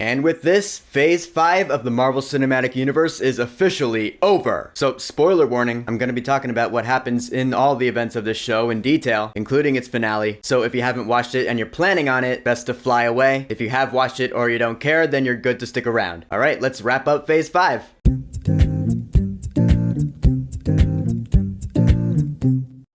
And with this, Phase 5 of the Marvel Cinematic Universe is officially over. So, spoiler warning, I'm going to be talking about what happens in all the events of this show in detail, including its finale. So if you haven't watched it and you're planning on it, best to fly away. If you have watched it or you don't care, then you're good to stick around. Alright, let's wrap up Phase 5.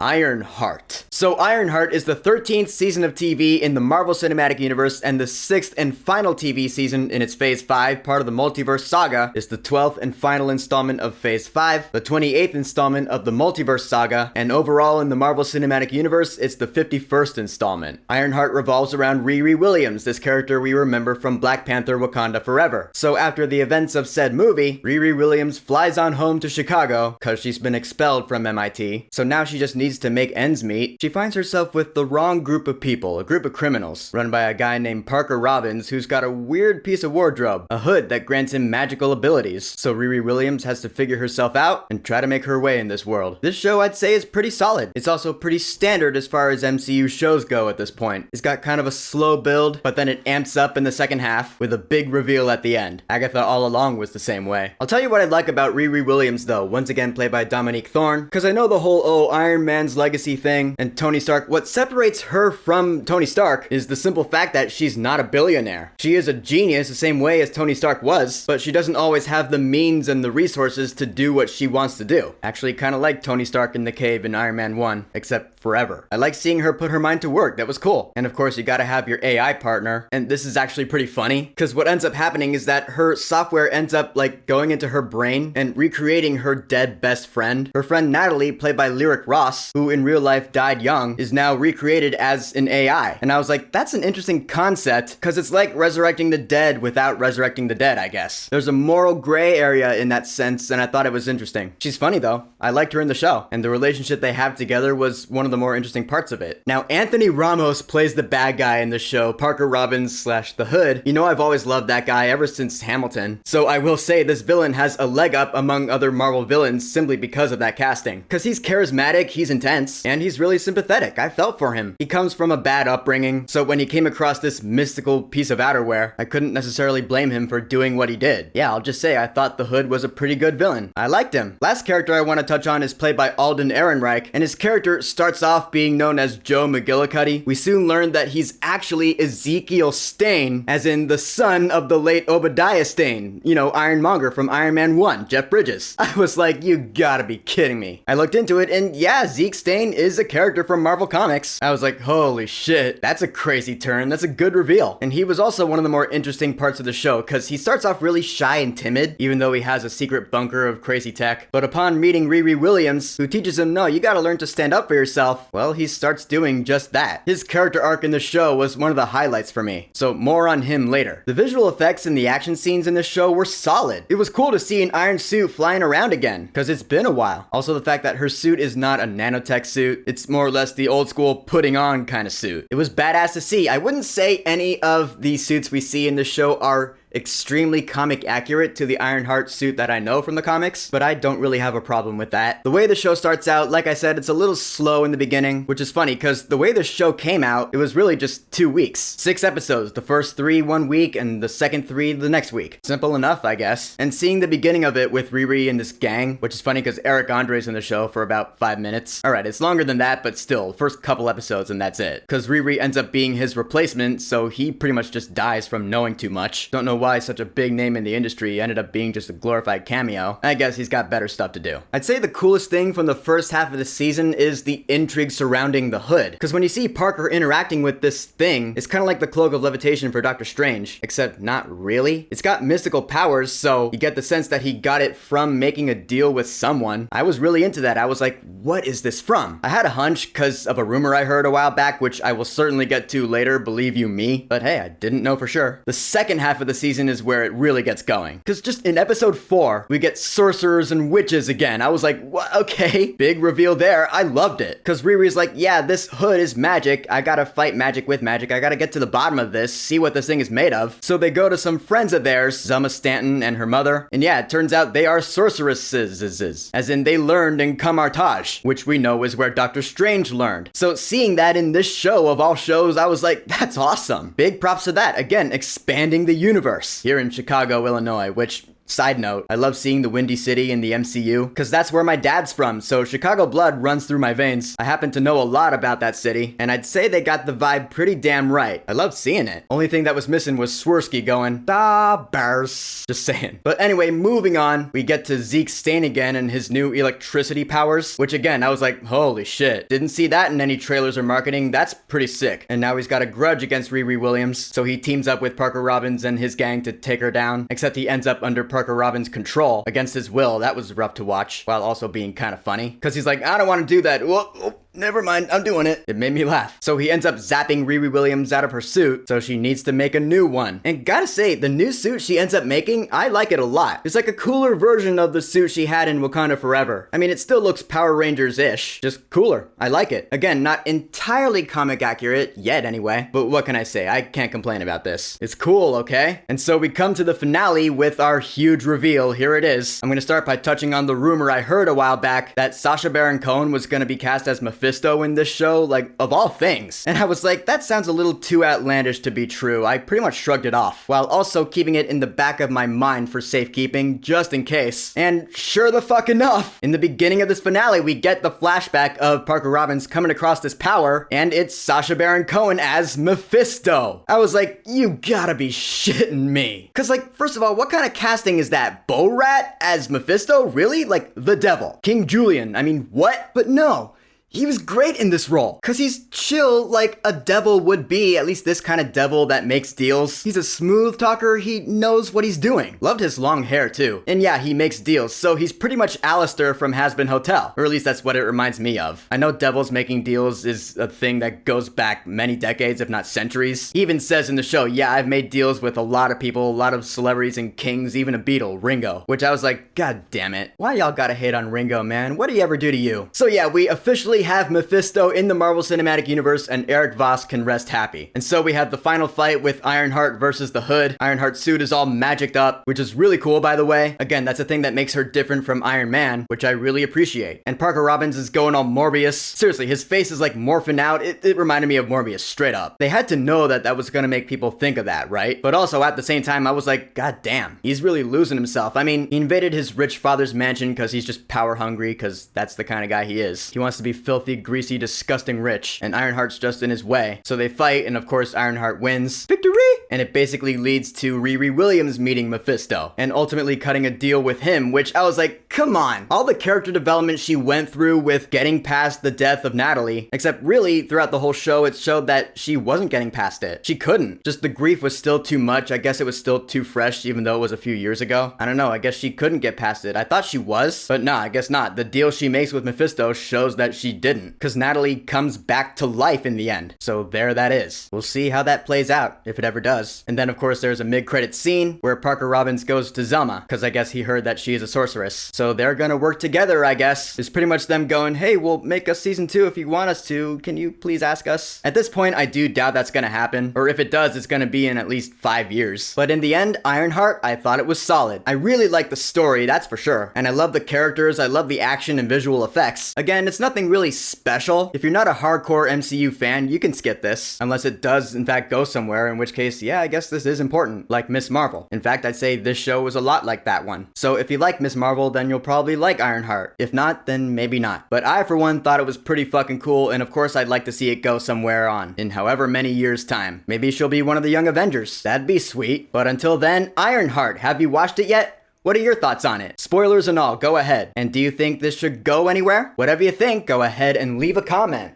Ironheart. So Ironheart is the 13th season of TV in the Marvel Cinematic Universe and the 6th and final TV season in its Phase 5, part of the Multiverse Saga. It's the 12th and final installment of Phase 5, the 28th installment of the Multiverse Saga, and overall in the Marvel Cinematic Universe, it's the 51st installment. Ironheart revolves around Riri Williams, this character we remember from Black Panther: Wakanda Forever. So after the events of said movie, Riri Williams flies on home to Chicago, cause she's been expelled from MIT, so now she just needs to make ends meet. She finds herself with the wrong group of people, a group of criminals, run by a guy named Parker Robbins who's got a weird piece of wardrobe, a hood that grants him magical abilities. So Riri Williams has to figure herself out and try to make her way in this world. This show, I'd say, is pretty solid. It's also pretty standard as far as MCU shows go at this point. It's got kind of a slow build, but then it amps up in the second half with a big reveal at the end. Agatha all along was the same way. I'll tell you what I like about Riri Williams though, once again played by Dominique Thorne, because I know the whole Iron Man's legacy thing and Tony Stark. What separates her from Tony Stark is the simple fact that she's not a billionaire. She is a genius the same way as Tony Stark was, but she doesn't always have the means and the resources to do what she wants to do. Actually, kind of like Tony Stark in the cave in Iron Man 1, except forever. I like seeing her put her mind to work. That was cool. And of course, you gotta have your AI partner. And this is actually pretty funny, because what ends up happening is that her software ends up like going into her brain and recreating her dead best friend. Her friend Natalie, played by Lyric Ross, who in real life died young, is now recreated as an AI. And I was like, that's an interesting concept, because it's like resurrecting the dead without resurrecting the dead, I guess. There's a moral gray area in that sense, and I thought it was interesting. She's funny though. I liked her in the show, and the relationship they have together was one of the more interesting parts of it. Now, Anthony Ramos plays the bad guy in the show, Parker Robbins / the Hood. You know, I've always loved that guy ever since Hamilton. So I will say this villain has a leg up among other Marvel villains simply because of that casting. Because he's charismatic, he's intense, and he's really sympathetic. I felt for him. He comes from a bad upbringing, so when he came across this mystical piece of outerwear, I couldn't necessarily blame him for doing what he did. Yeah, I'll just say I thought the Hood was a pretty good villain. I liked him. Last character I want to touch on is played by Alden Ehrenreich, and his character starts off being known as Joe McGillicuddy. We soon learned that he's actually Ezekiel Stane, as in the son of the late Obadiah Stane, you know, Ironmonger from Iron Man 1, Jeff Bridges. I was like, you gotta be kidding me. I looked into it, and yeah, Zeke Stane is a character from Marvel Comics. I was like, holy shit, that's a crazy turn. That's a good reveal. And he was also one of the more interesting parts of the show, because he starts off really shy and timid, even though he has a secret bunker of crazy tech. But upon meeting Riri Williams, who teaches him, no, you gotta learn to stand up for yourself, well, he starts doing just that. His character arc in the show was one of the highlights for me, so more on him later. The visual effects and the action scenes in this show were solid. It was cool to see an iron suit flying around again, because it's been a while. Also, the fact that her suit is not a nanotech suit, it's more or less the old school putting on kind of suit. It was badass to see. I wouldn't say any of the suits we see in this show are extremely comic accurate to the Ironheart suit that I know from the comics, but I don't really have a problem with that. The way the show starts out, like I said, it's a little slow in the beginning, which is funny because the way the show came out, it was really just 2 weeks. 6 episodes, the first 3 one week and the second 3 the next week. Simple enough, I guess. And seeing the beginning of it with Riri and this gang, which is funny because Eric Andre's in the show for about 5 minutes. Alright, it's longer than that, but still, first couple episodes and that's it. Because Riri ends up being his replacement, so he pretty much just dies from knowing too much. Don't know why such a big name in the industry ended up being just a glorified cameo. I guess he's got better stuff to do. I'd say the coolest thing from the first half of the season is the intrigue surrounding the Hood. Because when you see Parker interacting with this thing, it's kind of like the cloak of levitation for Doctor Strange, except not really. It's got mystical powers, so you get the sense that he got it from making a deal with someone. I was really into that. I was like, what is this from? I had a hunch because of a rumor I heard a while back, which I will certainly get to later, believe you me. But hey, I didn't know for sure. The second half of the season is where it really gets going. Because just in episode 4, we get sorcerers and witches again. I was like, what? Okay, big reveal there. I loved it. Because Riri's like, yeah, this Hood is magic. I gotta fight magic with magic. I gotta get to the bottom of this, see what this thing is made of. So they go to some friends of theirs, Zuma Stanton and her mother. And yeah, it turns out they are sorceresses. As in they learned in Kamartaj, which we know is where Doctor Strange learned. So seeing that in this show of all shows, I was like, that's awesome. Big props to that. Again, expanding the universe. worse, here in Chicago, Illinois, which, side note, I love seeing the Windy City in the MCU, because that's where my dad's from, so Chicago blood runs through my veins. I happen to know a lot about that city, and I'd say they got the vibe pretty damn right. I love seeing it. Only thing that was missing was Swirsky going, "Da Bears." Just saying. But anyway, moving on, we get to Zeke Stain again and his new electricity powers, which again, I was like, holy shit. Didn't see that in any trailers or marketing. That's pretty sick. And now he's got a grudge against Riri Williams, so he teams up with Parker Robbins and his gang to take her down, except he ends up under Parker Robbins' control against his will. That was rough to watch, while also being kind of funny, because he's like, I don't want to do that. Whoa. Never mind, I'm doing it. It made me laugh. So he ends up zapping Riri Williams out of her suit, so she needs to make a new one. And gotta say, the new suit she ends up making, I like it a lot. It's like a cooler version of the suit she had in Wakanda Forever. I mean, it still looks Power Rangers-ish, just cooler. I like it. Again, not entirely comic accurate, yet anyway, but what can I say? I can't complain about this. It's cool, okay? And so we come to the finale with our huge reveal. Here it is. I'm gonna start by touching on the rumor I heard a while back that Sacha Baron Cohen was gonna be cast as Mephisto in this show, like, of all things. And I was like, that sounds a little too outlandish to be true. I pretty much shrugged it off, while also keeping it in the back of my mind for safekeeping, just in case. And sure the fuck enough, in the beginning of this finale, we get the flashback of Parker Robbins coming across this power, and it's Sacha Baron Cohen as Mephisto. I was like, you gotta be shitting me. Cause like, first of all, what kind of casting is that? Bo Rat as Mephisto? Really? Like, the devil. King Julian. I mean, what? But no. He was great in this role, cause he's chill like a devil would be, at least this kind of devil that makes deals. He's a smooth talker, he knows what he's doing. Loved his long hair too. And yeah, he makes deals, so he's pretty much Alistair from Hazbin Hotel, or at least that's what it reminds me of. I know devils making deals is a thing that goes back many decades, if not centuries. He even says in the show, yeah, I've made deals with a lot of people, a lot of celebrities and kings, even a Beatle, Ringo. Which I was like, god damn it. Why y'all gotta hate on Ringo, man? What did he ever do to you? So yeah, we officially have Mephisto in the Marvel Cinematic Universe, and Eric Voss can rest happy. And so we have the final fight with Ironheart versus the Hood. Ironheart's suit is all magicked up, which is really cool, by the way. Again, that's a thing that makes her different from Iron Man, which I really appreciate. And Parker Robbins is going all Morbius. Seriously, his face is like morphing out. It reminded me of Morbius, straight up. They had to know that that was gonna make people think of that, right? But also at the same time, I was like, god damn, he's really losing himself. I mean, he invaded his rich father's mansion because he's just power hungry, because that's the kind of guy he is. He wants to be filthy, greasy, disgusting rich, and Ironheart's just in his way. So they fight, and of course Ironheart wins. Victory! And it basically leads to Riri Williams meeting Mephisto, and ultimately cutting a deal with him, which I was like, come on. All the character development she went through with getting past the death of Natalie, except really, throughout the whole show, it showed that she wasn't getting past it. She couldn't. Just the grief was still too much. I guess it was still too fresh, even though it was a few years ago. I don't know, I guess she couldn't get past it. I thought she was, but nah, I guess not. The deal she makes with Mephisto shows that she didn't, because Natalie comes back to life in the end. So there that is. We'll see how that plays out, if it ever does. And then of course there's a mid-credit scene where Parker Robbins goes to Zelma, because I guess he heard that she is a sorceress. So they're gonna work together, I guess. It's pretty much them going, hey, we'll make a season 2 if you want us to. Can you please ask us? At this point, I do doubt that's gonna happen. Or if it does, it's gonna be in at least 5 years. But in the end, Ironheart, I thought it was solid. I really like the story, that's for sure. And I love the characters, I love the action and visual effects. Again, it's nothing really special. If you're not a hardcore MCU fan, you can skip this. Unless it does, in fact, go somewhere, in which case, yeah, I guess this is important. Like Miss Marvel. In fact, I'd say this show was a lot like that one. So if you like Miss Marvel, then you'll probably like Ironheart. If not, then maybe not. But I, for one, thought it was pretty fucking cool, and of course I'd like to see it go somewhere on, in however many years' time. Maybe she'll be one of the Young Avengers. That'd be sweet. But until then, Ironheart, have you watched it yet? What are your thoughts on it? Spoilers and all, go ahead. And do you think this should go anywhere? Whatever you think, go ahead and leave a comment.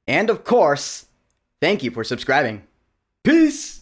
And of course, thank you for subscribing. Peace!